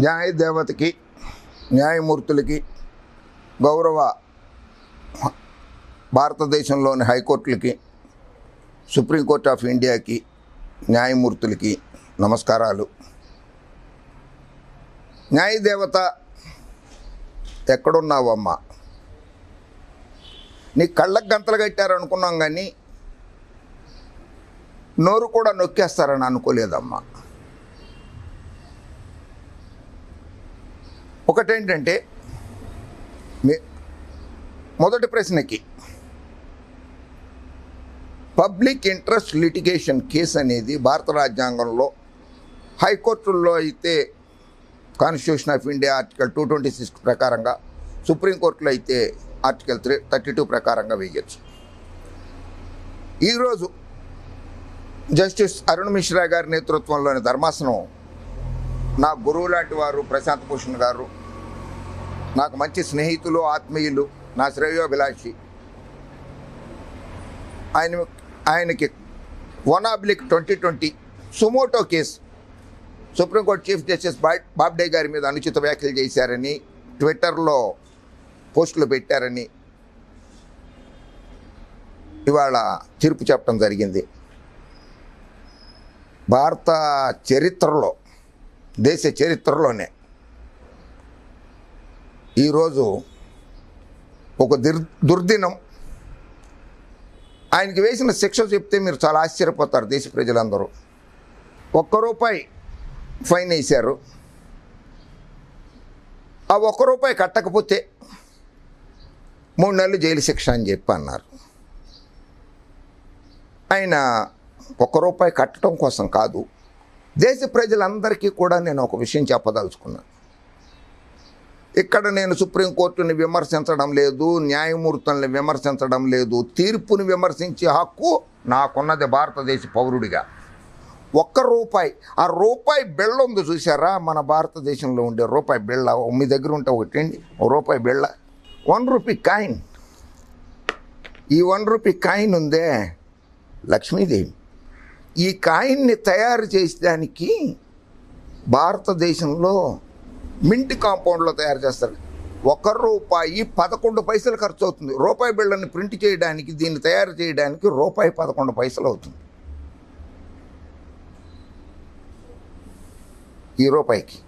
న్యాయదేవతకి, న్యాయమూర్తులకి, గౌరవ భారతదేశంలోని హైకోర్టులకి, supreme court of ఇండియాకి, న్యాయమూర్తులకి నమస్కారాలు. న్యాయదేవత ఎక్కడున్నావమ్మా? నీ కళ్ళకు గంతలు కట్టారనుకున్నాం కానీ నోరు కూడా నొక్కేస్తారని అనుకోలేదమ్మా. ఒకటేంటంటే, మొదటి ప్రశ్నకి పబ్లిక్ ఇంట్రెస్ట్ లిటిగేషన్ కేసు అనేది భారత రాజ్యాంగంలో, హైకోర్టుల్లో అయితే కాన్స్టిట్యూషన్ ఆఫ్ ఇండియా ఆర్టికల్ 226 ప్రకారంగా, సుప్రీంకోర్టులో అయితే ఆర్టికల్ 32 ప్రకారంగా వేయచ్చు. ఈరోజు జస్టిస్ అరుణ్ మిశ్రా గారి నేతృత్వంలోని ధర్మాసనం, నా గురువు లాంటి వారు ప్రశాంత్ భూషణ్ గారు, నాకు మంచి స్నేహితులు, ఆత్మీయులు, నా శ్రేయోభిలాషి, ఆయనకి 1/2020 suo motu case supreme court chief justice Bobde గారి మీద అనుచిత వ్యాఖ్యలు చేశారని, ట్విట్టర్లో పోస్టులు పెట్టారని ఇవాళ తీర్పు చెప్పడం జరిగింది. భారత చరిత్రలో, దేశ చరిత్రలోనే ఈరోజు ఒక దుర్దినం. ఆయనకి వేసిన శిక్ష చెప్తే మీరు చాలా ఆశ్చర్యపోతారు దేశ ప్రజలందరూ. ₹1 ఫైన్ వేశారు. ఆ ₹1 కట్టకపోతే 3 నెలలు జైలు శిక్ష అని చెప్పి అన్నారు. ఆయన ₹1 కట్టడం కోసం కాదు, దేశ ప్రజలందరికీ కూడా నేను ఒక విషయం చెప్పదలుచుకున్నాను. ఇక్కడ నేను సుప్రీంకోర్టుని విమర్శించడం లేదు, న్యాయమూర్తుల్ని విమర్శించడం లేదు. తీర్పుని విమర్శించే హక్కు నాకున్నది భారతదేశ పౌరుడిగా. ₹1, ఆ రూపాయి బిళ్ళ ఉంది చూసారా, మన భారతదేశంలో ఉండే రూపాయి బిళ్ళ, మీ దగ్గర ఉంటే ఒకటండి రూపాయి బిళ్ళ, ₹1 కాయిన్. ఈ ₹1 కాయిన్ ఉందే లక్ష్మీదేవి. ఈ కాయిన్ని తయారు చేసేదానికి భారతదేశంలో మింట్ కాంపౌండ్లో తయారు చేస్తారు. ₹1 11 పైసలు ఖర్చు అవుతుంది. రూపాయి బిళ్ళని ప్రింట్ చేయడానికి, దీన్ని తయారు చేయడానికి ₹11 అవుతుంది. ఈ రూపాయికి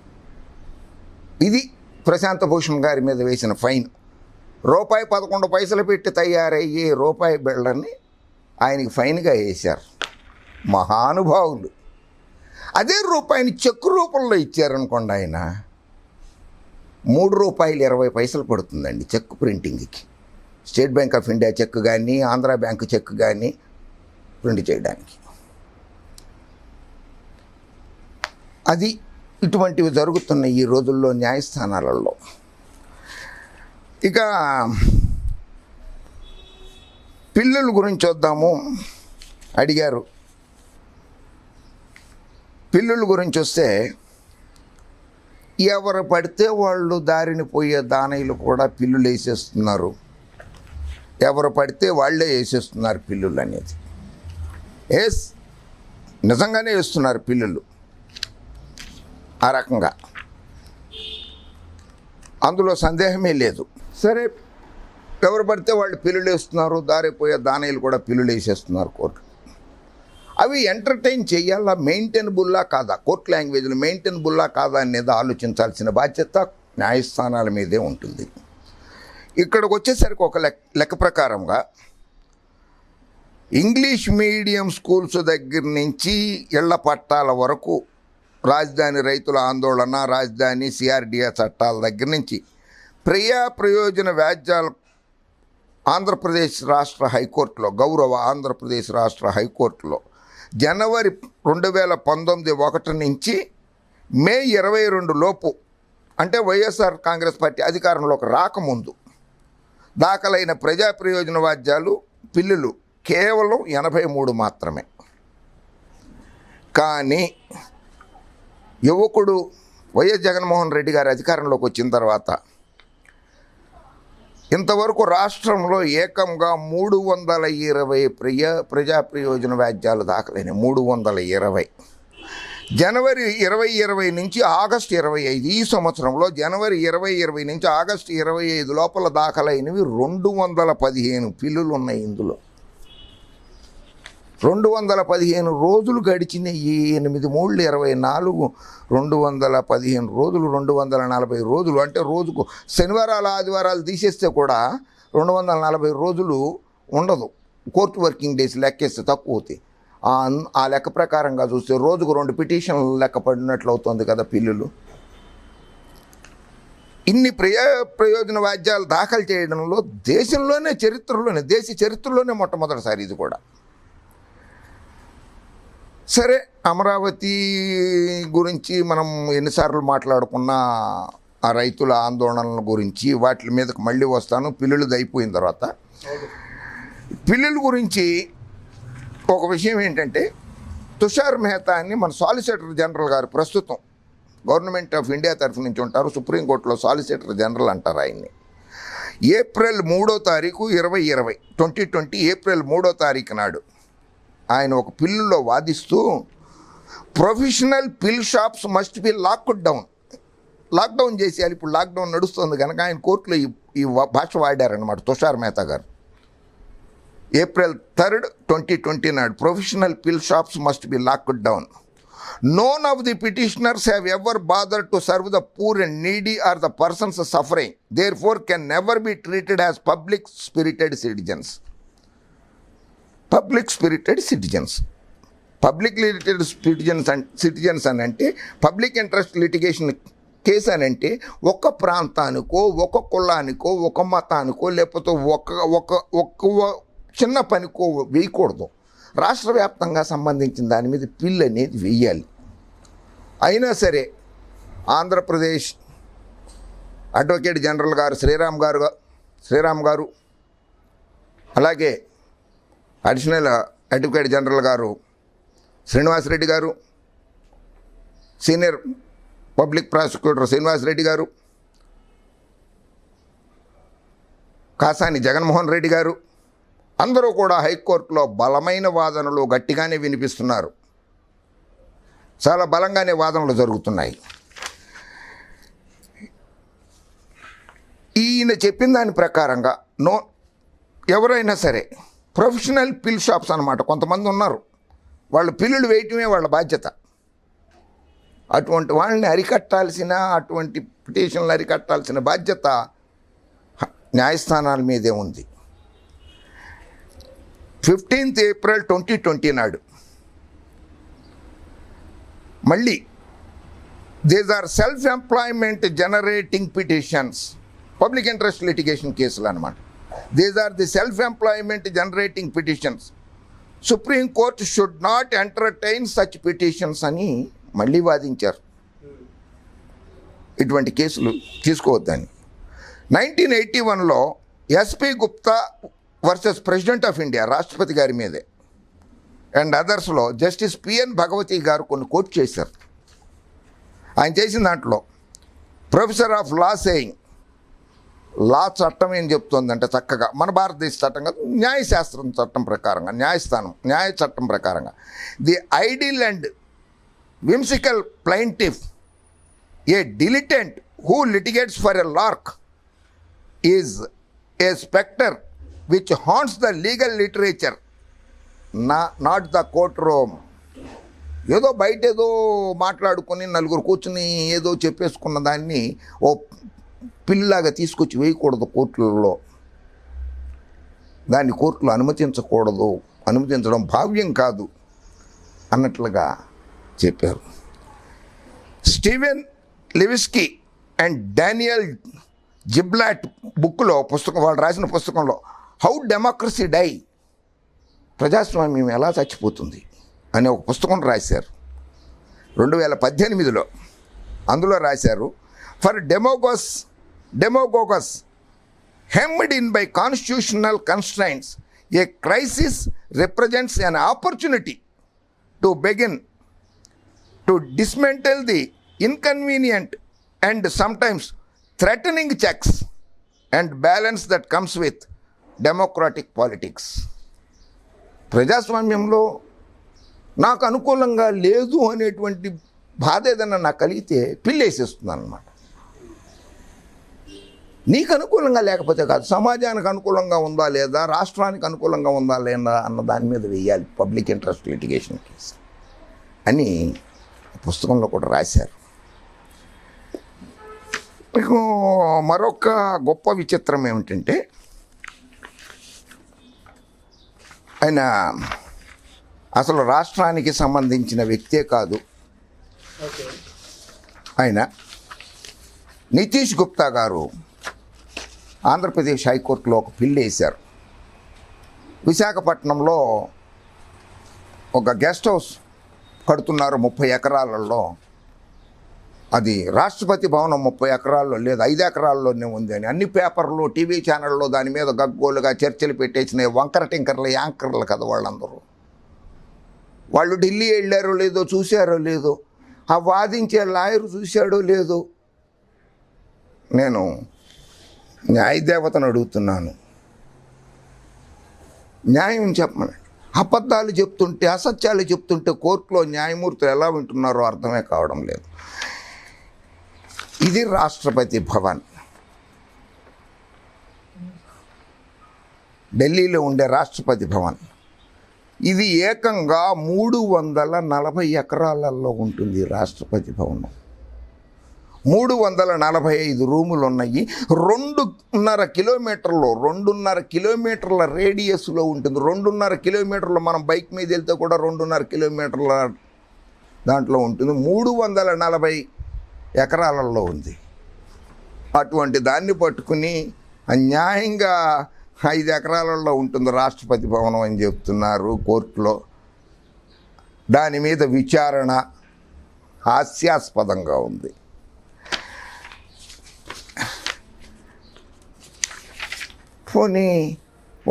ఇది ప్రశాంత్ భూషణ్ గారి మీద వేసిన ఫైన్. ₹11 పెట్టి తయారయ్యే రూపాయి బిళ్ళని ఆయనకి ఫైన్గా వేశారు మహానుభావులు. అదే రూపాయిని చెక్కు రూపంలో ఇచ్చారనుకోండి, ఆయన ₹3.20 పడుతుందండి చెక్ ప్రింటింగ్కి. State Bank of India cheque కానీ, ఆంధ్రా బ్యాంకు చెక్ కానీ ప్రింట్ చేయడానికి. అది ఇటువంటివి జరుగుతున్న ఈ రోజుల్లో న్యాయస్థానాలలో. ఇక పిల్లల గురించి వద్దాము. అడిగారు. పిల్లుల గురించి వస్తే, ఎవరు పడితే వాళ్ళు దారిని పోయే దానయ్యలు కూడా పిల్లులు వేసేస్తున్నారు. ఎవరు పడితే వాళ్ళే వేసేస్తున్నారు పిల్లులు అనేది. నిజంగానే వేస్తున్నారు పిల్లులు ఆ రకంగా, అందులో సందేహమే లేదు. సరే, ఎవరు పడితే వాళ్ళు పిల్లులు వేస్తున్నారు, దారిపోయే దానయ్యలు కూడా పిల్లులు వేసేస్తున్నారు కోర్టు. అవి ఎంటర్టైన్ చేయాలా, మెయింటైనబుల్లా కాదా, కోర్టు లాంగ్వేజ్లో మెయింటైనబుల్లా కాదా అనేది ఆలోచించాల్సిన బాధ్యత న్యాయస్థానాల మీదే ఉంటుంది. ఇక్కడికి వచ్చేసరికి ఒక లెక్క ప్రకారంగా ఇంగ్లీష్ మీడియం స్కూల్స్ దగ్గర నుంచి ఇళ్ల పట్టాల వరకు, రాజధాని రైతుల ఆందోళన, రాజధాని సిఆర్డిఏ చట్టాల దగ్గర నుంచి ప్రయోజన వ్యాజ్యాల ఆంధ్రప్రదేశ్ రాష్ట్ర హైకోర్టులో, గౌరవ ఆంధ్రప్రదేశ్ రాష్ట్ర హైకోర్టులో జనవరి 2019 1 నుంచి మే 22 లోపు, అంటే వైఎస్ఆర్ కాంగ్రెస్ పార్టీ అధికారంలోకి రాకముందు దాఖలైన ప్రజా ప్రయోజన వ్యాజ్యాలు పిల్లులు కేవలం 83 మాత్రమే. కానీ యువకుడు వైఎస్ జగన్మోహన్ రెడ్డి గారు అధికారంలోకి వచ్చిన తర్వాత ఇంతవరకు రాష్ట్రంలో ఏకంగా 320 ప్రజా ప్రయోజన వ్యాజ్యాలు దాఖలైన 320. జనవరి 2020 నుంచి ఆగస్టు 25, ఈ సంవత్సరంలో జనవరి 2020 నుంచి ఆగస్టు 25 లోపల దాఖలైనవి 215 పిల్లులు ఉన్నాయి. ఇందులో 215 రోజులు గడిచిన ఈ 8 3 24 215 రోజులు, 240 రోజులు అంటే రోజుకు శనివారాలు ఆదివారాలు తీసేస్తే కూడా 240 రోజులు ఉండదు. కోర్టు వర్కింగ్ డేస్ లెక్కేస్తే తక్కువ అవుతాయి. ఆ లెక్క ప్రకారంగా చూస్తే రోజుకు 2 పిటిషన్లు లెక్క పడినట్లు అవుతుంది కదా పిల్లులు. ఇన్ని ప్రయోజన వాద్యాలు దాఖలు చేయడంలో దేశ చరిత్రలోనే మొట్టమొదటిసారి ఇది కూడా. సరే, అమరావతి గురించి మనం ఎన్నిసార్లు మాట్లాడుకున్నా ఆ రైతుల ఆందోళనల గురించి వాటి మీదకి మళ్ళీ వస్తాను. పిల్లులది అయిపోయిన తర్వాత పిల్లుల గురించి ఒక విషయం ఏంటంటే, తుషార్ మెహతా అని మన సాలిసిటర్ జనరల్ గారు ప్రస్తుతం గవర్నమెంట్ ఆఫ్ ఇండియా తరఫు నుంచి ఉంటారు, సుప్రీంకోర్టులో సాలిసిటర్ జనరల్ అంటారు ఆయన్ని. ఏప్రిల్ 3వ తారీఖు 2020 ఏప్రిల్ 3వ తారీఖు నాడు ఆయన ఒక పిల్లులో వాదిస్తూ ప్రొఫెషనల్ పిల్ షాప్స్ మస్ట్ బి లాక్డౌన్ చేసేయాలి. ఇప్పుడు లాక్డౌన్ నడుస్తుంది కనుక ఆయన కోర్టులో ఈ భాష వాడారనమాట తుషార్ మెహతా గారు. ఏప్రిల్ 3, 2020 నాడు ప్రొఫెషనల్ పిల్ shops must be locked down. None of the petitioners have ever bothered to serve the poor and needy or the persons suffering, therefore can never be treated as public-spirited citizens. Public-spirited citizens అని అంటే public interest litigation case అని అంటే ఒక ప్రాంతానికో, ఒక కులానికో, ఒక మతానికో, లేకపోతే ఒక చిన్న పనికో వేయకూడదు. రాష్ట్ర వ్యాప్తంగా సంబంధించిన దాని మీద పిల్ అనేది వేయాలి. అయినా సరే ఆంధ్రప్రదేశ్ అడ్వకేట్ జనరల్ గారు శ్రీరామ్ గారు, అలాగే అడిషనల్ అడ్వకేట్ జనరల్ గారు శ్రీనివాసరెడ్డి గారు, సీనియర్ పబ్లిక్ ప్రాసిక్యూటర్ శ్రీనివాసరెడ్డి గారు, కాసాని జగన్మోహన్ రెడ్డి గారు అందరూ కూడా హైకోర్టులో బలమైన వాదనలు గట్టిగానే వినిపిస్తున్నారు. చాలా బలంగానే వాదనలు జరుగుతున్నాయి. ఈయన చెప్పిన దాని ప్రకారంగా ఎవరైనా సరే ప్రొఫెషనల్ పిల్ షాప్స్ అన్నమాట, కొంతమంది ఉన్నారు, వాళ్ళు పిల్లులు వేయటమే వాళ్ళ బాధ్యత. అటువంటి వాళ్ళని అటువంటి పిటిషన్లు అరికట్టాల్సిన బాధ్యత న్యాయస్థానాల మీదే ఉంది. 15th ఏప్రిల్ 2020 నాడు మళ్ళీ these are self employment generating petitions, public interest litigation కేసులు అనమాట. These are the self employment generating petitions. Supreme Court should not entertain such petitions అని మళ్ళీ వాదించారు. ఇటువంటి కేసులు తీసుకోవద్దని. 1981లో SP Gupta versus president of India, రాష్ట్రపతి గారి మీదే అండ్ అదర్స్లో జస్టిస్ పిఎన్ భగవతి గారు కొన్ని కోట్ చేశారు. ఆయన చేసిన దాంట్లో professor of law saying, law చట్టం ఏం చెప్తుందంటే చక్కగా మన భారతదేశ చట్టం కాదు, న్యాయశాస్త్రం చట్టం ప్రకారంగా, న్యాయ చట్టం ప్రకారంగా, the idle and whimsical plaintiff, a dilettante who litigates for a lark is a spectre which haunts the legal literature, not the courtroom. ఏదో బయట ఏదో మాట్లాడుకొని నలుగురు కూర్చుని ఏదో చెప్పేసుకున్న దాన్ని ఓ పిల్లాగా తీసుకొచ్చి వేయకూడదు కోర్టులలో. దాన్ని కోర్టులో అనుమతించడం భావ్యం కాదు అన్నట్లుగా చెప్పారు. స్టీవెన్ లెవిస్కీ అండ్ డానియల్ జిబ్లాట్ బుక్లో వాళ్ళు రాసిన పుస్తకంలో హౌ డెమోక్రసీ డై, ప్రజాస్వామ్యం ఎలా చచ్చిపోతుంది అనే ఒక పుస్తకం రాశారు 2018లో. అందులో రాశారు, for demagogues hemmed in by constitutional constraints a crisis represents an opportunity to begin to dismantle the inconvenient and sometimes threatening checks and balance that comes with democratic politics. ప్రజాస్వామ్యంలో నాకు అనుకూలంగా లేదు అనేటువంటి బాధ ఏదైనా నాకు కలిగితే పిల్లేసేస్తున్నాను అనమాట. నీకు అనుకూలంగా లేకపోతే కాదు, సమాజానికి అనుకూలంగా ఉందా లేదా, రాష్ట్రానికి అనుకూలంగా ఉందా లేదా అన్న దాని మీద వెయ్యాలి పబ్లిక్ ఇంట్రెస్ట్ లిటిగేషన్ కేసు అని పుస్తకంలో కూడా రాశారు. మీకు మరొక గొప్ప విచిత్రం ఏమిటంటే, ఆయన అసలు రాష్ట్రానికి సంబంధించిన వ్యక్తే కాదు. ఆయన నితీష్ గుప్తా గారు ఆంధ్రప్రదేశ్ హైకోర్టులో ఒక పిల్లు వేశారు. విశాఖపట్నంలో ఒక గెస్ట్ హౌస్ కడుతున్నారు 30 ఎకరాలలో. అది రాష్ట్రపతి భవనం 30 ఎకరాల్లో లేదు, 5 ఎకరాల్లోనే ఉంది అని అన్ని పేపర్లు, టీవీ ఛానల్లో దాని మీద గగ్గోలుగా చర్చలు పెట్టేసిన వంకర టింకర్లు, యాంకర్లు కదా వాళ్ళందరూ. వాళ్ళు ఢిల్లీ వెళ్ళారో లేదో, చూశారో లేదో, ఆ వాదించే లాయరు చూశాడో లేదో. నేను న్యాయదేవతను అడుగుతున్నాను, న్యాయం చెప్పమని. అబద్ధాలు చెప్తుంటే, అసత్యాలు చెప్తుంటే కోర్టులో న్యాయమూర్తులు ఎలా వింటున్నారో అర్థమే కావడం లేదు. ఇది రాష్ట్రపతి భవన్, ఢిల్లీలో ఉండే రాష్ట్రపతి భవన్. ఇది ఏకంగా 340 ఎకరాలలో ఉంటుంది రాష్ట్రపతి భవనం. 345 రూములు ఉన్నాయి. 2.5 కిలోమీటర్ల రేడియస్లో ఉంటుంది. 2.5 కిలోమీటర్లు మనం బైక్ మీద వెళ్తే కూడా 2.5 కిలోమీటర్ల దాంట్లో ఉంటుంది. 340 ఎకరాలలో ఉంది. అటువంటి దాన్ని పట్టుకుని అన్యాయంగా 5 ఎకరాలలో ఉంటుంది రాష్ట్రపతి భవనం అని చెప్తున్నారు కోర్టులో. దాని మీద విచారణ హాస్యాస్పదంగా ఉంది. పోనీ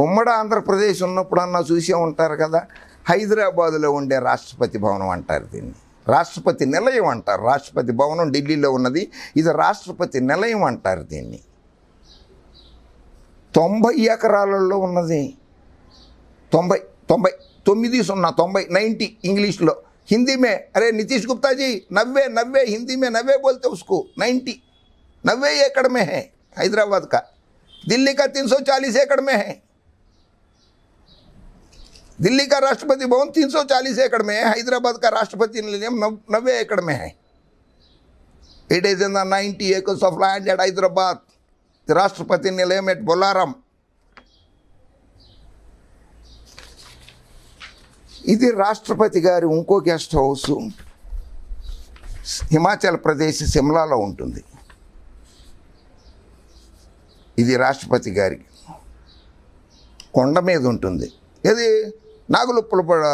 ఉమ్మడి ఆంధ్రప్రదేశ్ ఉన్నప్పుడన్నా చూసే ఉంటారు కదా, హైదరాబాదులో ఉండే రాష్ట్రపతి భవనం అంటారు దీన్ని. రాష్ట్రపతి నిలయం అంటారు. రాష్ట్రపతి భవనం ఢిల్లీలో ఉన్నది, ఇది రాష్ట్రపతి నిలయం అంటారు దీన్ని. 90 ఎకరాలలో ఉన్నది. 90 ఇంగ్లీష్లో. हिंदी में, अरे नीतीश गुप्ता जी 90 हिंदी में 90 बोलते उसको. 90 एकड़ में है हैदराबाद का. दिल्ली का 340 एकड़ में है. दिल्ली का राष्ट्रपति भवन 340 एकड़ में है. हैदराबाद का राष्ट्रपति निलयम 90 एकड़ में है. It is in the 90 acres of land at Hyderabad. The राष्ट्रपति निलयम at Bolaram. ఇది రాష్ట్రపతి గారి ఇంకో గెస్ట్ హౌస్ హిమాచల్ ప్రదేశ్ సిమ్లాలో ఉంటుంది. ఇది రాష్ట్రపతి గారికి కొండ మీద ఉంటుంది. ఇది నాగులుప్పల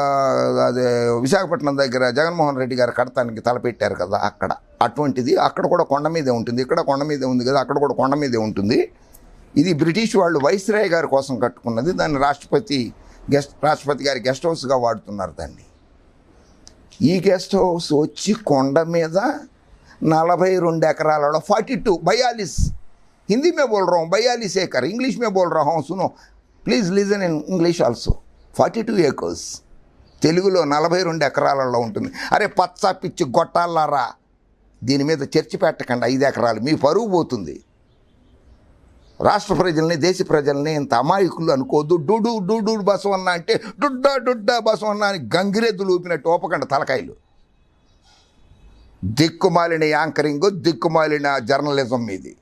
అదే విశాఖపట్నం దగ్గర జగన్మోహన్ రెడ్డి గారు కడతానికి తలపెట్టారు కదా, అక్కడ అటువంటిది. అక్కడ కూడా కొండ మీదే ఉంటుంది. ఇక్కడ కొండ మీదే ఉంది కదా, అక్కడ కూడా కొండ మీదే ఉంటుంది. ఇది బ్రిటిష్ వాళ్ళు వైస్రాయ్ గారి కోసం కట్టుకున్నది. దాన్ని రాష్ట్రపతి గారి గెస్ట్ హౌస్గా వాడుతున్నారు దాన్ని. ఈ గెస్ట్ హౌస్ వచ్చి కొండ మీద 42 ఎకరాలలో 42 हिंदी में बोल रहा हूँ, 42 एकड़. इंग्लिश में बोल रहा हूँ, सुनो please listen in English also. 42 acres తెలుగులో 42 ఎకరాలలో ఉంటుంది. అరే పచ్చ పిచ్చి గొట్టాలారా, దీని మీద చర్చ పెట్టకండి. 5 ఎకరాలు మీ పరువు పోతుంది. రాష్ట్ర ప్రజల్ని, దేశ ప్రజల్ని ఇంత అమాయకులు అనుకోవద్దు. డూడు బసవన్న అంటే డుడ్డా బసవన్న అని గంగిరెద్దులు ఊపినట్టు ఓపకండి తలకాయలు. దిక్కుమాలిన యాంకరింగ్, దిక్కుమాలిన జర్నలిజం మీది.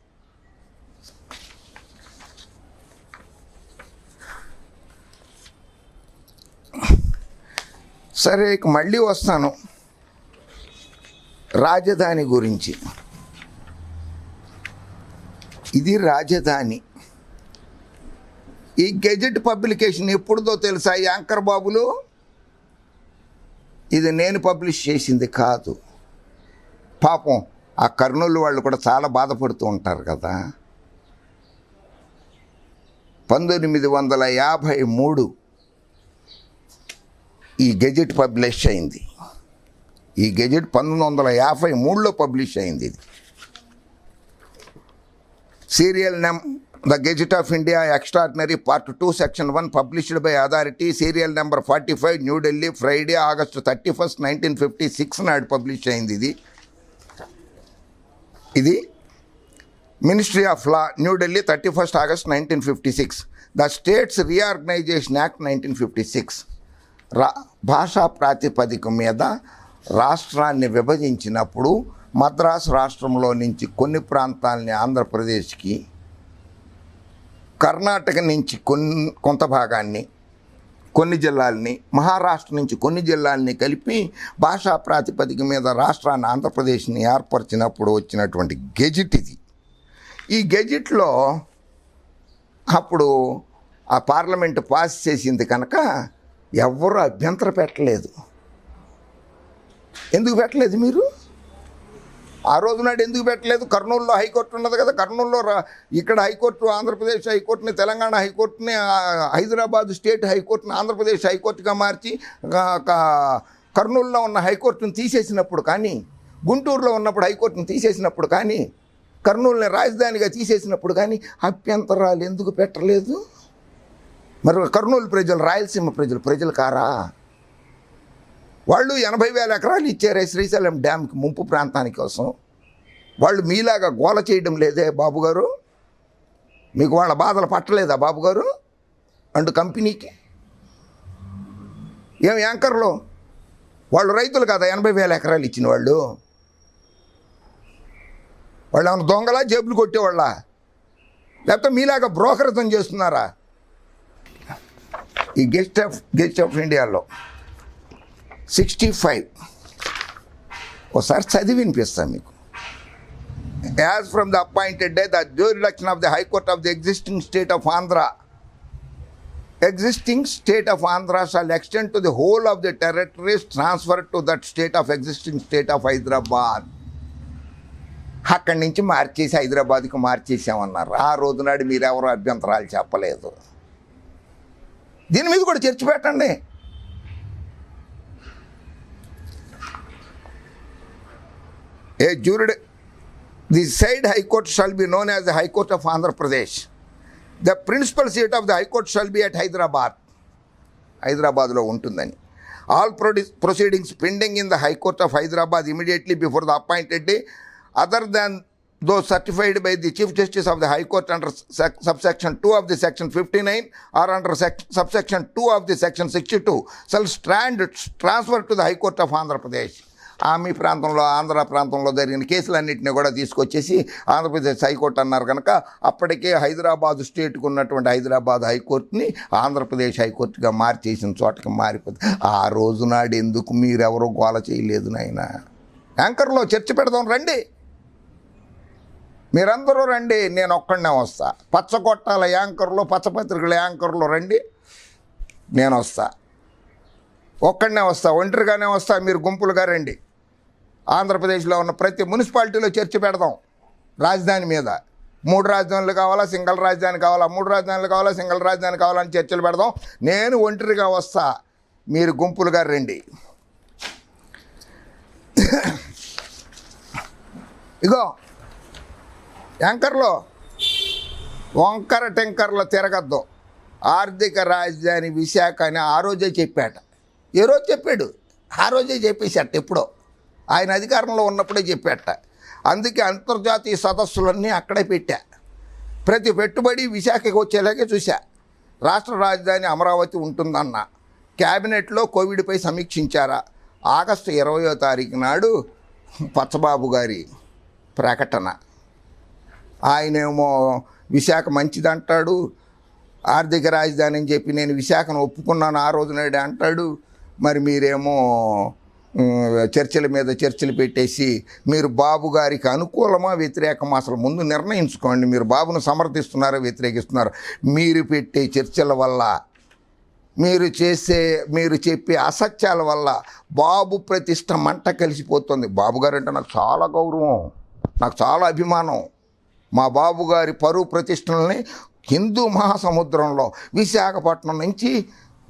సరే, ఇక మళ్ళీ వస్తాను రాజధాని గురించి. ఇది రాజధాని. ఈ గెజెట్ పబ్లికేషన్ ఎప్పుడుదో తెలుసా యాంకర్ బాబులు? ఇది నేను పబ్లిష్ చేసింది కాదు. పాపం ఆ కర్నూలు వాళ్ళు కూడా చాలా బాధపడుతూ ఉంటారు కదా. 1953 ఈ గెజెట్ పబ్లిష్ అయింది. ఈ గెజెట్ 1953లో పబ్లిష్ అయింది. ఇది serial The Gazette of India Extraordinary Part 2 Section 1 published by Authority serial number 45 New Delhi Friday August 31st 1956 నాడు పబ్లిష్ అయింది. ఇది Ministry of Law New Delhi 31st August 1956. The States Reorganization Act 1956. భాషా ప్రాతిపదిక మీద రాష్ట్రాన్ని విభజించినప్పుడు మద్రాసు రాష్ట్రంలో నుంచి కొన్ని ప్రాంతాలని ఆంధ్రప్రదేశ్కి, కర్ణాటక నుంచి కొంత భాగాన్ని, కొన్ని జిల్లాలని, మహారాష్ట్ర నుంచి కొన్ని జిల్లాలని కలిపి భాషా ప్రాతిపదిక మీద రాష్ట్రాన్ని ఆంధ్రప్రదేశ్ని ఏర్పరిచినప్పుడు వచ్చినటువంటి గెజిట్ ఇది. ఈ గెజిట్లో అప్పుడు ఆ పార్లమెంటు పాస్ చేసింది కనుక ఎవరు అభ్యంతరం పెట్టలేదు. ఎందుకు పెట్టలేదు మీరు? ఆ రోజు నాడు ఎందుకు పెట్టలేదు? కర్నూలులో హైకోర్టు ఉన్నది కదా. కర్నూలులో ఇక్కడ హైకోర్టు ఆంధ్రప్రదేశ్ హైకోర్టుని, తెలంగాణ హైకోర్టుని, హైదరాబాద్ స్టేట్ హైకోర్టుని ఆంధ్రప్రదేశ్ హైకోర్టుగా మార్చి కర్నూలులో ఉన్న హైకోర్టును తీసేసినప్పుడు కానీ, గుంటూరులో ఉన్నప్పుడు హైకోర్టును తీసేసినప్పుడు కానీ, కర్నూలుని రాజధానిగా తీసేసినప్పుడు కానీ అభ్యంతరాలు ఎందుకు పెట్టలేదు? మరి కర్నూలు ప్రజలు, రాయలసీమ ప్రజలు కారా? వాళ్ళు 80,000 ఎకరాలు ఇచ్చారే శ్రీశైలం డ్యామ్కి ముంపు ప్రాంతానికి కోసం. వాళ్ళు మీలాగా గోల చేయడం లేదే బాబు గారు? మీకు వాళ్ళ బాధలు పట్టలేదా బాబు గారు? అండ్ కంపెనీకి ఏం యాంకర్లో వాళ్ళు రైతులు కదా 80,000 ఎకరాలు ఇచ్చిన వాళ్ళు? వాళ్ళు ఏమైనా దొంగలా, జేబులు కొట్టేవాళ్ళ, లేకపోతే మీలాగా బ్రోకరిజం చేస్తున్నారా? ఈ గెస్ట్ ఆఫ్ ఇండియాలో 65 ఒకసారి చదివి వినిపిస్తాను మీకు. As from the appointed day the jurisdiction of the high court of the existing state of Andhra shall extend to the whole of the territories transferred to that state of existing state of Hyderabad. అక్కడి నుంచి మార్చేసి హైదరాబాద్కి మార్చేసామన్నారు. ఆ రోజు నాడు మీరెవరో అభ్యంతరాలు చెప్పలేదు. దీని మీద కూడా చర్చ పెట్టండి. The said High Court shall be known as the High Court of Andhra Pradesh. The principal seat of the High Court shall be at Hyderabad. హైదరాబాద్లో ఉంటుందని. All proceedings pending in the High Court of Hyderabad immediately before the appointed day, other than those certified by the Chief Justice of the High Court under subsection 2 of the section 59 or under subsection 2 of the section 62 shall stand transferred to the High Court of Andhra Pradesh. మీ ప్రాంతంలో, ఆంధ్ర ప్రాంతంలో జరిగిన కేసులన్నింటినీ కూడా తీసుకొచ్చేసి Andhra Pradesh high court అన్నారు కనుక అప్పటికే హైదరాబాద్ స్టేట్కు ఉన్నటువంటి హైదరాబాద్ హైకోర్టుని ఆంధ్రప్రదేశ్ హైకోర్టుగా మార్చేసిన చోటకి మారిపోతుంది. ఆ రోజు నాడు ఎందుకు మీరెవరో గోల చేయలేదు నాయన? యాంకర్లో చర్చ పెడదాం రండి, మీరందరూ రండి, నేను ఒక్కడనే వస్తా. పచ్చగొట్టాల యాంకర్లో, పచ్చపత్రికల యాంకర్లో రండి, నేను వస్తా. ఒక్కడనే వస్తా, ఒంటరిగానే వస్తా, మీరు గుంపులుగా రండి. ఆంధ్రప్రదేశ్లో ఉన్న ప్రతి మున్సిపాలిటీలో చర్చ పెడదాం రాజధాని మీద. 3 రాజధానులు కావాలా, సింగిల్ రాజధాని కావాలా, 3 రాజధానులు కావాలా, సింగిల్ రాజధాని కావాలని చర్చలు పెడదాం. నేను ఒంటరిగా వస్తా, మీరు గుంపులుగా రండి. ఇగో యాంకర్లో వంకర టెంకర్లో తిరగద్దు. ఆర్థిక రాజధాని విశాఖ అని ఆ రోజే చెప్పాట. ఏ రోజు చెప్పాడు? ఆ రోజే చెప్పేశాట. ఎప్పుడో ఆయన అధికారంలో ఉన్నప్పుడే చెప్పాట. అందుకే అంతర్జాతీయ సదస్సులన్నీ అక్కడే పెట్టా. ప్రతి పెట్టుబడి విశాఖకి వచ్చేలాగే చూశా. రాష్ట్ర రాజధాని అమరావతి ఉంటుందన్న. క్యాబినెట్లో కోవిడ్పై సమీక్షించారా? ఆగస్టు 20వ తారీఖు నాడు పచ్చబాబు గారి ప్రకటన. ఆయనేమో విశాఖ మంచిదంటాడు, ఆర్థిక రాజధాని అని చెప్పి నేను విశాఖను ఒప్పుకున్నాను ఆ రోజు నాడు అంటాడు. మరి మీరేమో చర్చల మీద చర్చలు పెట్టేసి మీరు బాబు గారికి అనుకూలమా వ్యతిరేకమా అసలు ముందు నిర్ణయించుకోండి. మీరు బాబును సమర్థిస్తున్నారో వ్యతిరేకిస్తున్నారో? మీరు పెట్టే చర్చల వల్ల, మీరు చెప్పే అసత్యాల వల్ల బాబు ప్రతిష్ట మంట కలిసిపోతుంది. బాబు గారు అంటే నాకు చాలా గౌరవం, నాకు చాలా అభిమానం. మా బాబు గారి పరువు ప్రతిష్టలని హిందూ మహాసముద్రంలో విశాఖపట్నం నుంచి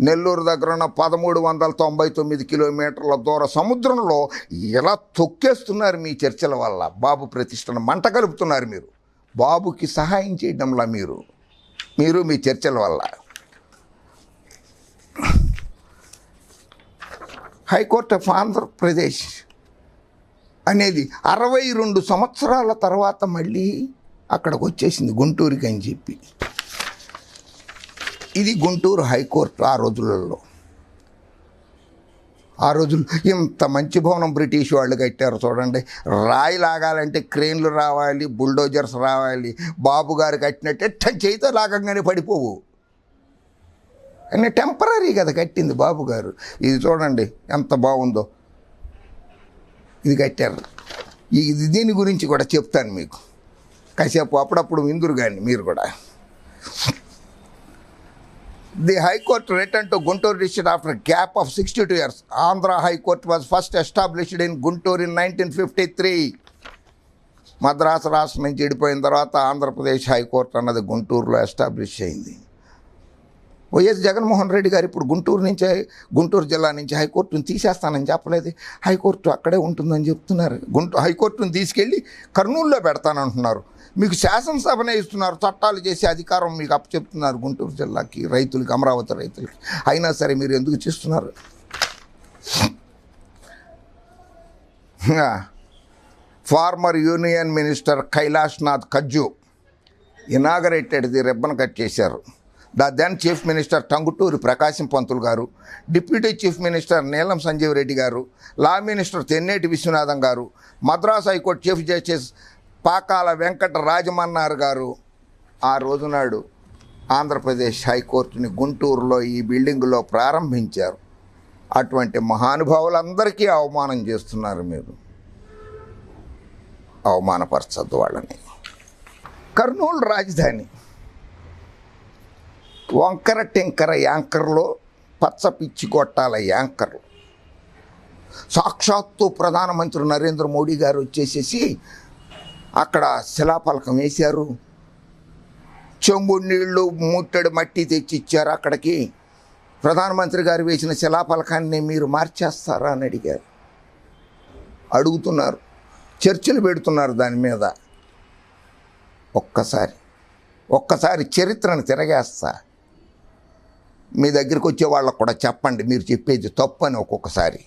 నెల్లూరు దగ్గర ఉన్న 1399 కిలోమీటర్ల దూర సముద్రంలో ఇలా తొక్కేస్తున్నారు మీ చర్చల వల్ల. బాబు ప్రతిష్టను మంట కలుపుతున్నారు మీరు. బాబుకి సహాయం చేయడంలా మీరు మీ చర్చల వల్ల. హైకోర్టు ఆఫ్ ఆంధ్రప్రదేశ్ అనేది 62 సంవత్సరాల తర్వాత మళ్ళీ అక్కడికి వచ్చేసింది గుంటూరుకి అని చెప్పి. ఇది గుంటూరు హైకోర్టు ఆ రోజులలో. ఆ రోజులు ఇంత మంచి భవనం బ్రిటిష్ వాళ్ళు కట్టారు చూడండి. రాయి లాగాలంటే క్రేన్లు రావాలి, బుల్డోజర్స్ రావాలి. బాబు గారు కట్టినట్టే చేతితో లాగంగానే పడిపోవు. కానీ టెంపరీ కదా కట్టింది బాబు గారు. ఇది చూడండి ఎంత బాగుందో. ఇది కట్టారు. ఇది దీని గురించి కూడా చెప్తాను మీకు కాసేపు, అప్పుడప్పుడు విందురు కానీ మీరు కూడా. The High Court returned to Guntur district after a gap of 62 years. Andhra High Court was first established in Guntur in 1953. Madras రాష్ట్రం నుంచి విడిపోయిన తర్వాత ఆంధ్రప్రదేశ్ హైకోర్టు అన్నది గుంటూరులో ఎస్టాబ్లిష్ అయింది. వైఎస్ జగన్మోహన్ రెడ్డి గారు ఇప్పుడు గుంటూరు జిల్లా నుంచి హైకోర్టును తీసేస్తానని చెప్పలేదు. హైకోర్టు అక్కడే ఉంటుందని చెప్తున్నారు. హైకోర్టును తీసుకెళ్ళి కర్నూలులో పెడతానంటున్నారు. మీకు శాసనసభనే ఇస్తున్నారు, చట్టాలు చేసే అధికారం మీకు అప్పచెప్తున్నారు గుంటూరు జిల్లాకి, రైతులకి, అమరావతి రైతులకి. అయినా సరే మీరు ఎందుకు చేస్తున్నారు? Farmer union minister Kailashnath Katju inaugurated the ribbon cut చేశారు. The then chief minister Tanguturi Prakasam Pantulu గారు, డిప్యూటీ చీఫ్ మినిస్టర్ నీలం సంజీవ్ రెడ్డి గారు, లా మినిస్టర్ తెన్నేటి విశ్వనాథం గారు, Madras high court chief justice Pakala Venkata Rajamannar గారు ఆ రోజునాడు ఆంధ్రప్రదేశ్ హైకోర్టుని గుంటూరులో ఈ బిల్డింగులో ప్రారంభించారు. అటువంటి మహానుభావులందరికీ అవమానం చేస్తున్నారు మీరు. అవమానపరచద్దు వాళ్ళని. కర్నూలు రాజధాని వంకర టెంకర యాంకర్లో పచ్చ పిచ్చి కొట్టాల యాంకర్లు. సాక్షాత్తు ప్రధానమంత్రి నరేంద్ర మోడీ గారు వచ్చేసేసి అక్కడ శిలాఫలకం వేశారు. చెంబు నీళ్లు ముట్టడి మట్టి తెచ్చి ఇచ్చారు అక్కడికి. ప్రధానమంత్రి గారు వేసిన శిలాఫలకాన్ని మీరు మార్చేస్తారా అని అడుగుతున్నారు. చర్చలు పెడుతున్నారు దాని మీద. ఒక్కసారి చరిత్రను తిరగేస్తా. మీ దగ్గరికి వచ్చే వాళ్ళకు కూడా చెప్పండి మీరు చెప్పేది తప్పు అని. ఒక్కొక్కసారి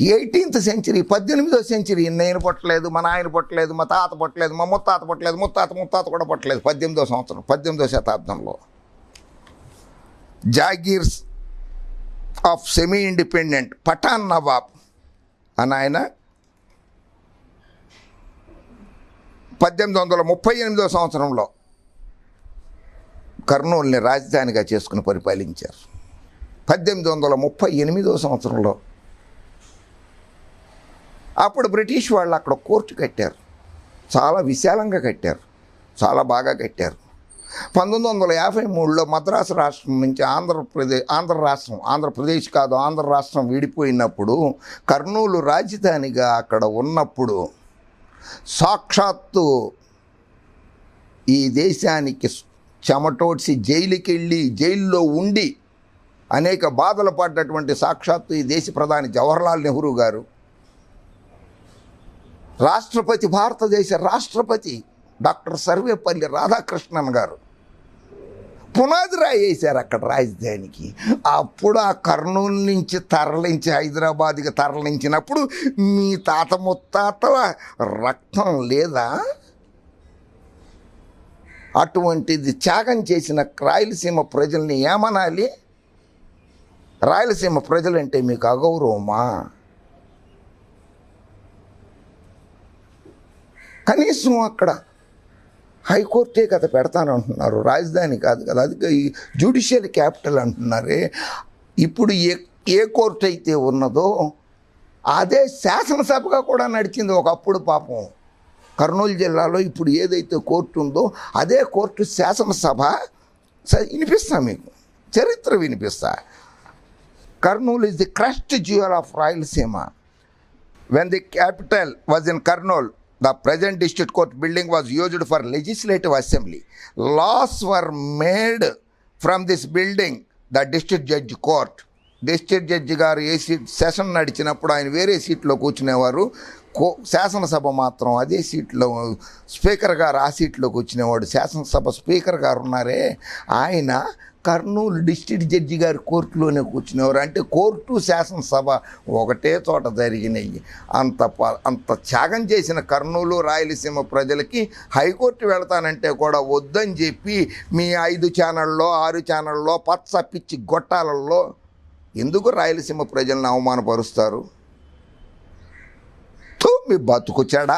18th సెంచరీ, 18వ సెంచరీ నేను పుట్టలేదు, మా నాయన పుట్టలేదు, మా తాత పుట్టలేదు, మా ముత్తాత పుట్టలేదు, ముత్తాత కూడా పుట్టలేదు. 18వ సంవత్సరం, 18వ శతాబ్దంలో jagirs of semi independent Pathan nawab అని ఆయన 1838వ సంవత్సరంలో కర్నూలుని రాజధానిగా చేసుకుని పరిపాలించారు. 1838వ సంవత్సరంలో అప్పుడు బ్రిటిష్ వాళ్ళు అక్కడ కోర్టు కట్టారు. చాలా విశాలంగా కట్టారు, చాలా బాగా కట్టారు. 1953లో మద్రాసు రాష్ట్రం నుంచి ఆంధ్రప్రదేశ్ కాదు ఆంధ్ర రాష్ట్రం విడిపోయినప్పుడు కర్నూలు రాజధానిగా అక్కడ ఉన్నప్పుడు సాక్షాత్తు ఈ దేశానికి చెమటోడ్చి జైల్లో ఉండి అనేక బాధలు పడ్డటువంటి సాక్షాత్తు ఈ దేశ ప్రధాని జవహర్లాల్ నెహ్రూ గారు, భారతదేశ రాష్ట్రపతి డాక్టర్ సర్వేపల్లి రాధాకృష్ణన్ గారు పునాది రాయి వేశారు అక్కడ రాజధానికి. అప్పుడు ఆ కర్నూలు నుంచి తరలించి హైదరాబాద్కి తరలించినప్పుడు మీ తాత ముత్తాతల రక్తం లేదా? అటువంటిది త్యాగం చేసిన రాయలసీమ ప్రజల్ని ఏమనాలి? రాయలసీమ ప్రజలంటే మీకు అగౌరవమా? కనీసం అక్కడ హైకోర్టే కదా పెడతానంటున్నారు, రాజధాని కాదు కదా. అది జ్యుడిషియల్ క్యాపిటల్ అంటున్నారే. ఇప్పుడు ఏ కోర్టు అయితే ఉన్నదో అదే శాసనసభగా కూడా నడిచింది ఒకప్పుడు. పాపం కర్నూలు జిల్లాలో ఇప్పుడు ఏదైతే కోర్టు ఉందో అదే కోర్టు శాసనసభ. వినిపిస్తా మీకు చరిత్ర వినిపిస్తా. Kurnool is the crest jewel of Rayalaseema. When the capital was in Kurnool, the present district court building was used for legislative assembly. Laws were made from this building. The district judge court. District judge గారు ఏ seat session నడిచినప్పుడు ఆయన వేరే సీట్లో కూర్చునేవారు. శాసనసభ మాత్రం అదే సీట్లో speaker గారు ఆ సీట్లోకి వచ్చినవాడు. శాసనసభ స్పీకర్ గారు ఉన్నారే, ఆయన కర్నూలు డిస్ట్రిక్ట్ జడ్జి గారి కోర్టులోనే కూర్చునేవారు. అంటే కోర్టు శాసనసభ ఒకటే చోట జరిగినాయి. అంత త్యాగం చేసిన కర్నూలు రాయలసీమ ప్రజలకి హైకోర్టు వెళతానంటే కూడా వద్దని చెప్పి మీ 5 ఛానళ్ళలో 6 ఛానళ్ళలో పచ్చ పిచ్చి గొట్టాలలో ఎందుకు రాయలసీమ ప్రజలను అవమానపరుస్తారు? మీ బతుకొచ్చాడా?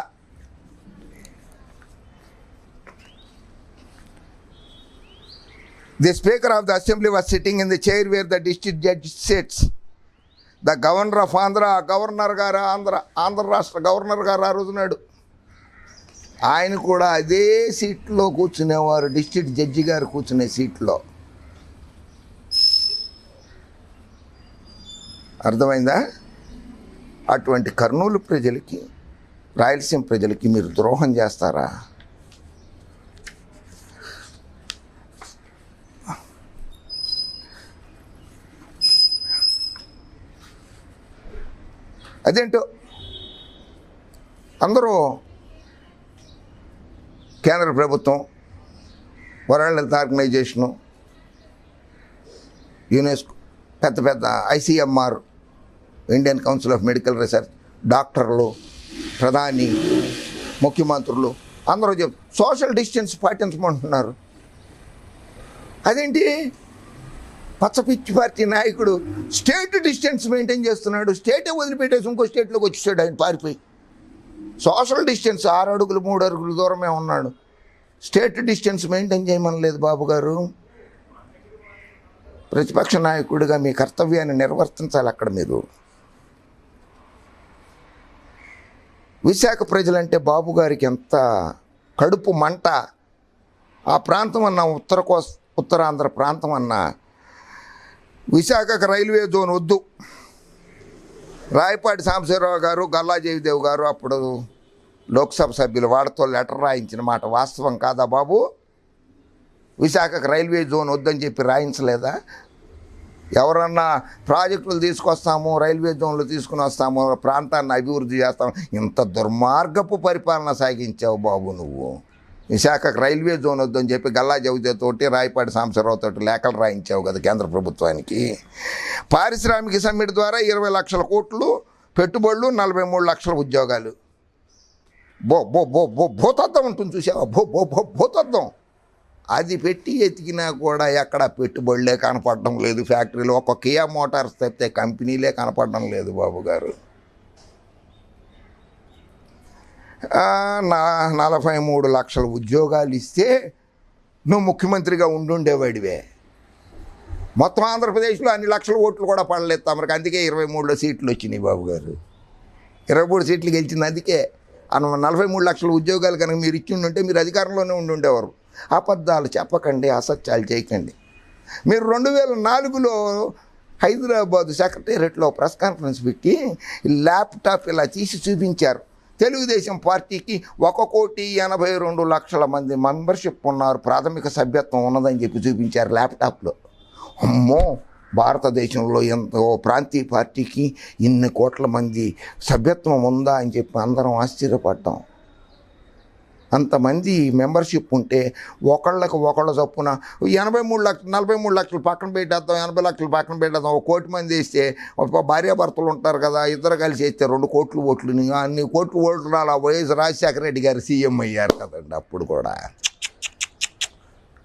The Speaker of the Assembly was sitting in the chair where the district judge sits. The Governor of Andhra, governor గారు ఆంధ్ర రాష్ట్ర గవర్నర్ గారు ఆ రోజునాడు ఆయన కూడా అదే సీట్లో కూర్చునేవారు, డిస్ట్రిక్ట్ జడ్జి గారు కూర్చునే సీట్లో. అర్థమైందా? అటువంటి కర్నూలు ప్రజలకి, రాయలసీమ ప్రజలకి మీరు ద్రోహం చేస్తారా? అదేంటో అందరూ కేంద్ర ప్రభుత్వం, వరల్డ్ హెల్త్ ఆర్గనైజేషను, యునెస్కో, పెద్ద ICMR, Indian council of medical research, డాక్టర్లు, ప్రధాని, ముఖ్యమంత్రులు అందరూ సోషల్ డిస్టెన్స్ పాటించమంటున్నారు. అదేంటి పచ్చపిచ్చి పార్టీ నాయకుడు స్టేట్ డిస్టెన్స్ మెయింటైన్ చేస్తున్నాడు. స్టేటే వదిలిపెట్టేసి ఇంకో స్టేట్లోకి వచ్చేసాడు ఆయన పారిపోయి. సోషల్ డిస్టెన్స్ 6 అడుగులు 3 అడుగులు దూరమే ఉన్నాడు. స్టేట్ డిస్టెన్స్ మెయింటైన్ చేయమనలేదు బాబు గారు. ప్రతిపక్ష నాయకుడిగా మీ కర్తవ్యాన్ని నిర్వర్తించాలి అక్కడ మీరు. విశాఖ ప్రజలంటే బాబు గారికి ఎంత కడుపు మంట. ఆ ప్రాంతం అన్న ఉత్తరాంధ్ర ప్రాంతం అన్నా విశాఖకు రైల్వే జోన్ వద్దు. రాయపాటి సాంబశివరావు గారు, గల్లా జయదేవ్ గారు అప్పుడు లోక్సభ సభ్యులు వాళ్ళతో లెటర్ రాయించిన మాట వాస్తవం కాదా బాబు? విశాఖకు రైల్వే జోన్ వద్దని చెప్పి రాయించలేదా? ఎవరన్నా ప్రాజెక్టులు తీసుకొస్తాము, రైల్వే జోన్లు తీసుకుని వస్తాము, ప్రాంతాన్ని అభివృద్ధి చేస్తాము, ఇంత దుర్మార్గపు పరిపాలన సాగించావు బాబు నువ్వు. విశాఖకు రైల్వే జోన్ వద్దని చెప్పి గల్లా జయదేవ్ తోటి, రాయపాటి సాంబశివరావు తోటి లేఖలు రాయించావు కదా కేంద్ర ప్రభుత్వానికి. పారిశ్రామిక సమ్మిట్ ద్వారా 20 లక్షల కోట్లు పెట్టుబడులు, 43 లక్షల ఉద్యోగాలు. భూతత్వం ఉంటుంది చూసావా? భూతత్వం అది పెట్టి ఎతికినా కూడా ఎక్కడ పెట్టుబడులే కనపడడం లేదు. ఫ్యాక్టరీలు ఒక కియా మోటార్స్ తప్పితే కంపెనీలే కనపడడం లేదు బాబు గారు. 43 లక్షల ఉద్యోగాలు ఇస్తే నువ్వు ముఖ్యమంత్రిగా ఉండుండేవాడివే. మొత్తం ఆంధ్రప్రదేశ్లో అన్ని లక్షల ఓట్లు కూడా పడలేదు తమరికి. అందుకే 23లో సీట్లు వచ్చినాయి బాబు గారు. 23 సీట్లు గెలిచింది అందుకే. 43 లక్షల ఉద్యోగాలు కనుక మీరు ఇచ్చి ఉంటే మీరు అధికారంలోనే ఉండుండేవారు. అబద్ధాలు చెప్పకండి, అసత్యాలు చేయకండి. మీరు 2004లో హైదరాబాద్ సెక్రటేరియట్లో ప్రెస్ కాన్ఫరెన్స్ పెట్టి ల్యాప్టాప్ ఇలా తీసి చూపించారు. తెలుగుదేశం పార్టీకి 1,82,00,000 మంది మెంబర్షిప్ ఉన్నారు, ప్రాథమిక సభ్యత్వం ఉన్నదని చెప్పి చూపించారు ల్యాప్టాప్లో. అమ్మో, భారతదేశంలో ఎంతో ప్రాంతీయ పార్టీకి ఇన్ని కోట్ల మంది సభ్యత్వం ఉందా అని చెప్పి అందరం ఆశ్చర్యపడ్డాం. అంతమంది మెంబర్షిప్ ఉంటే ఒకళ్ళ చొప్పున 43 లక్షలు పక్కన పెట్టేద్దాం, 80 లక్షలు పక్కన పెట్టేద్దాం. 1 కోటి మంది వేస్తే భార్యాభర్తలు ఉంటారు కదా, ఇద్దరు కలిసి వేస్తే 2 కోట్ల ఓట్లు. అన్ని కోట్ల ఓట్లు అలా వైఎస్ రాజశేఖర రెడ్డి గారు సీఎం అయ్యారు కదండి అప్పుడు కూడా.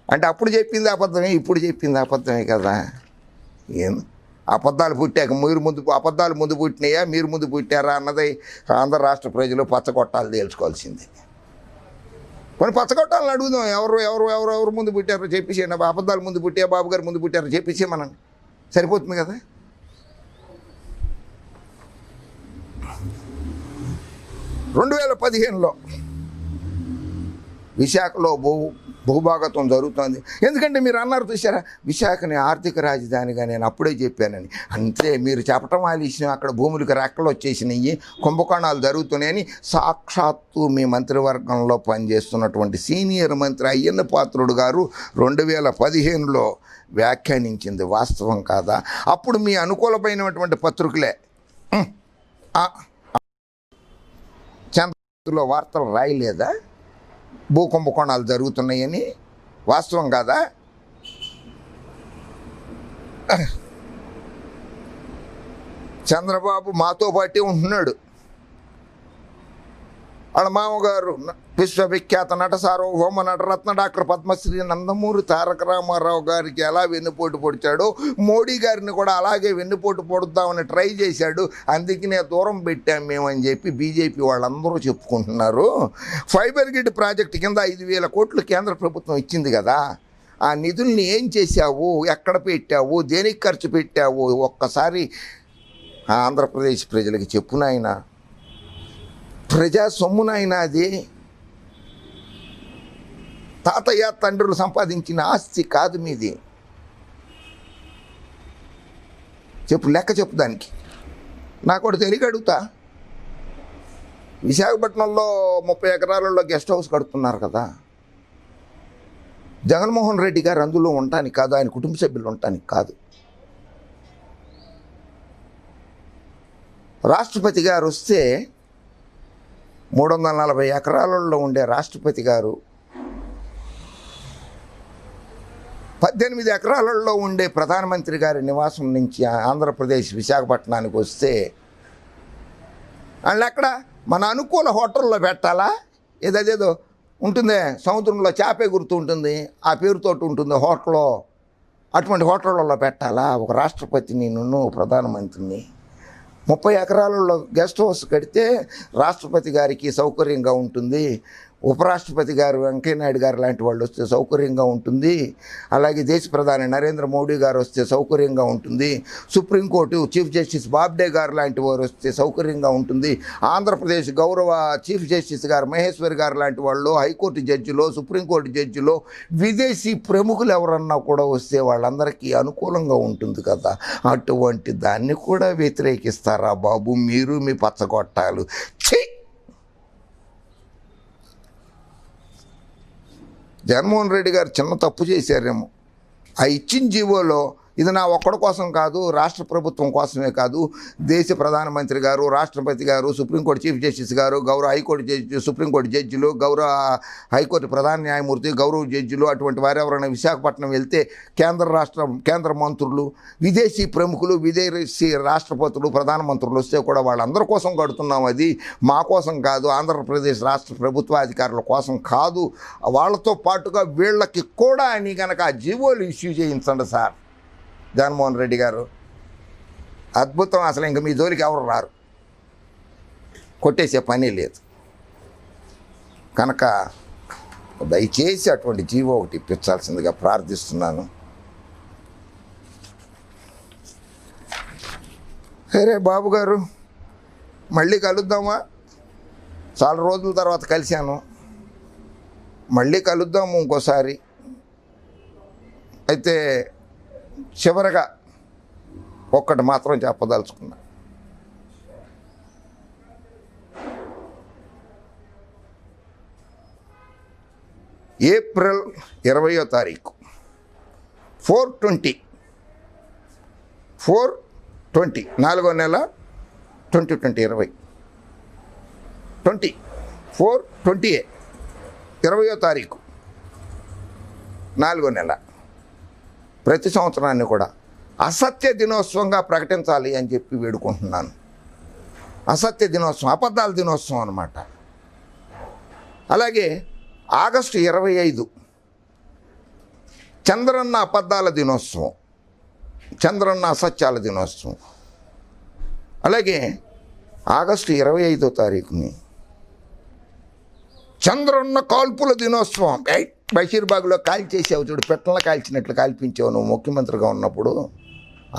అంటే అప్పుడు చెప్పింది అబద్ధమే, ఇప్పుడు చెప్పింది అబద్ధమే కదా. ఏం అబద్ధాలు పుట్టాక అబద్ధాలు ముందు పుట్టినాయా మీరు ముందు పుట్టారా అన్నది ఆంధ్ర రాష్ట్ర ప్రజలు పచ్చగొట్టాలు తేల్చుకోవాల్సిందే. కొన్ని పచ్చగొట్టాలని అడుగుదాం, ఎవరు ముందు పుట్టారో చెప్పేసి, అబద్ధాలు ముందు పుట్టే బాబు గారు ముందు పుట్టారో చెప్పేసి మనం సరిపోతుంది కదా. 2015లో విశాఖలో భూభాగత్వం జరుగుతోంది. ఎందుకంటే మీరు అన్నారు చూసారా, విశాఖని ఆర్థిక రాజధానిగా నేను అప్పుడే చెప్పానని. అంతే, మీరు చెప్పటం ఆలస్యం. అక్కడ భూములకు రెక్కలు వచ్చేసినాయి, కుంభకోణాలు జరుగుతున్నాయని సాక్షాత్తు మీ మంత్రివర్గంలో పనిచేస్తున్నటువంటి సీనియర్ మంత్రి అయ్యన్న పాత్రుడు గారు 2015లో వ్యాఖ్యానించింది వాస్తవం కాదా? అప్పుడు మీ అనుకూలమైనటువంటి పత్రికలే చంద్రలో వార్తలు రాయలేదా భూకుంభకోణాలు జరుగుతున్నాయని? వాస్తవం కాదా? చంద్రబాబు మాతో పాటే ఉంటున్నాడు. వాళ్ళ మామగారు విశ్వవిఖ్యాత నట సార్వభౌమ నటరత్న డాక్టర్ పద్మశ్రీ నందమూరి తారక రామారావు గారికి ఎలా వెన్నుపోటు పొడిచాడో మోడీ గారిని కూడా అలాగే వెన్నుపోటు పొడుద్దామని ట్రై చేశాడు. అందుకనే దూరం పెట్టాం మేమని చెప్పి బీజేపీ వాళ్ళందరూ చెప్పుకుంటున్నారు. ఫైబర్ గ్రిడ్ ప్రాజెక్టు కింద 5,000 కోట్లు కేంద్ర ప్రభుత్వం ఇచ్చింది కదా, ఆ నిధుల్ని ఏం చేశావు, ఎక్కడ పెట్టావు, దేనికి ఖర్చు పెట్టావు ఒక్కసారి ఆంధ్రప్రదేశ్ ప్రజలకి చెప్పు నాయన. ప్రజా సొమ్మునైనా అది తాతయ్య తండ్రులు సంపాదించిన ఆస్తి కాదు మీది. చెప్పు, లెక్క చెప్పు దానికి. నాకు కూడా తెలియక అడుగుతా. విశాఖపట్నంలో 30 ఎకరాలలో గెస్ట్ హౌస్ కడుతున్నారు కదా, జగన్మోహన్ రెడ్డి గారు అందులో ఉండటానికి కాదు, ఆయన కుటుంబ సభ్యులు ఉండటానికి కాదు. రాష్ట్రపతి గారు వస్తే 340 ఎకరాలలో ఉండే రాష్ట్రపతి గారు 18 ఎకరాలలో ఉండే ప్రధానమంత్రి గారి నివాసం నుంచి ఆంధ్రప్రదేశ్ విశాఖపట్నానికి వస్తే వాళ్ళు ఎక్కడ మన అనుకూల హోటల్లో పెట్టాలా? ఏదేదో ఉంటుందే, సముద్రంలో చేపే గుర్తు ఉంటుంది, ఆ పేరుతో ఉంటుంది హోటల్లో, అటువంటి హోటళ్ళలో పెట్టాలా ఒక రాష్ట్రపతిని, నువ్వు ప్రధానమంత్రిని? 30 ఎకరాలలో గెస్ట్ హౌస్ కడితే రాష్ట్రపతి గారికి సౌకర్యంగా ఉంటుంది, ఉపరాష్ట్రపతి గారు వెంకయ్యనాయుడు గారు లాంటి వాళ్ళు వస్తే సౌకర్యంగా ఉంటుంది, అలాగే దేశ ప్రధాని నరేంద్ర మోడీ గారు వస్తే సౌకర్యంగా ఉంటుంది, సుప్రీంకోర్టు చీఫ్ జస్టిస్ బాబ్డే గారు లాంటి వారు వస్తే సౌకర్యంగా ఉంటుంది, ఆంధ్రప్రదేశ్ గౌరవ చీఫ్ జస్టిస్ గారు మహేశ్వరి గారు లాంటి వాళ్ళు, హైకోర్టు జడ్జిలో, సుప్రీంకోర్టు జడ్జిలో, విదేశీ ప్రముఖులు ఎవరన్నా కూడా వస్తే వాళ్ళందరికీ అనుకూలంగా ఉంటుంది కదా. అటువంటి దాన్ని కూడా వ్యతిరేకిస్తారా బాబు మీరు, మీ పచ్చగొట్టాలు? ఛీ! జగన్మోహన్ రెడ్డి గారు చిన్న తప్పు చేశారేమో. ఆ ఇచ్చిన జీవోలో ఇది నా ఒక్కడి కోసం కాదు, రాష్ట్ర ప్రభుత్వం కోసమే కాదు, దేశ ప్రధానమంత్రి గారు, రాష్ట్రపతి గారు, సుప్రీంకోర్టు చీఫ్ జస్టిస్ గారు, గౌరవ హైకోర్టు జడ్జి, సుప్రీంకోర్టు జడ్జిలు, గౌరవ హైకోర్టు ప్రధాన న్యాయమూర్తి, గౌరవ జడ్జిలు, అటువంటి వారు ఎవరైనా విశాఖపట్నం వెళ్తే కేంద్ర మంత్రులు, విదేశీ ప్రముఖులు, విదేశీ రాష్ట్రపతులు, ప్రధానమంత్రులు వస్తే కూడా వాళ్ళందరి కోసం కడుతున్నాం. అది మా కోసం కాదు, ఆంధ్రప్రదేశ్ రాష్ట్ర ప్రభుత్వాధికారుల కోసం కాదు, వాళ్ళతో పాటుగా వీళ్ళకి కూడా అని కనుక ఆ జీవోలు ఇష్యూ చేయించండి సార్. జగన్మోహన్ రెడ్డి గారు అద్భుతం. అసలు ఇంక మీ జోలికి ఎవరు రారు, కొట్టేసే పని లేదు. కనుక దయచేసి అటువంటి జీవో ఒకటి ఇప్పించాల్సిందిగా ప్రార్థిస్తున్నాను. సరే బాబు గారు, మళ్ళీ కలుద్దామా? చాలా రోజుల తర్వాత కలిశాను, మళ్ళీ కలుద్దాము ఇంకోసారి. అయితే చివరగా ఒక్కటి మాత్రం చెప్పదలుచుకున్నా. ఏప్రిల్ 20వ తారీఖు 4/20 4/20 నెల 2020 20వ తారీఖు 4వ నెల ప్రతి సంవత్సరాన్ని కూడా అసత్య దినోత్సవంగా ప్రకటించాలి అని చెప్పి వేడుకుంటున్నాను. అసత్య దినోత్సవం, అబద్ధాల దినోత్సవం అన్నమాట. అలాగే ఆగస్టు 25 చంద్రన్న అబద్ధాల దినోత్సవం, చంద్రన్న అసత్యాల దినోత్సవం. అలాగే ఆగస్టు 25వ తారీఖుని చంద్రన్న కాల్పుల దినోత్సవం. బషీర్బాగ్లో కాల్చేసావు చూడు, పెట్టలను కాల్చినట్లు కాల్పించావు నువ్వు ముఖ్యమంత్రిగా ఉన్నప్పుడు,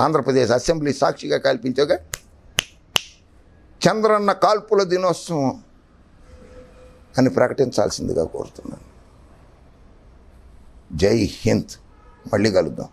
ఆంధ్రప్రదేశ్ అసెంబ్లీ సాక్షిగా కాల్పించావుగా. చంద్రన్న కాల్పుల దినోత్సవం అని ప్రకటించాల్సిందిగా కోరుతున్నాను. జై హింద్. మళ్ళీ కలుద్దాం.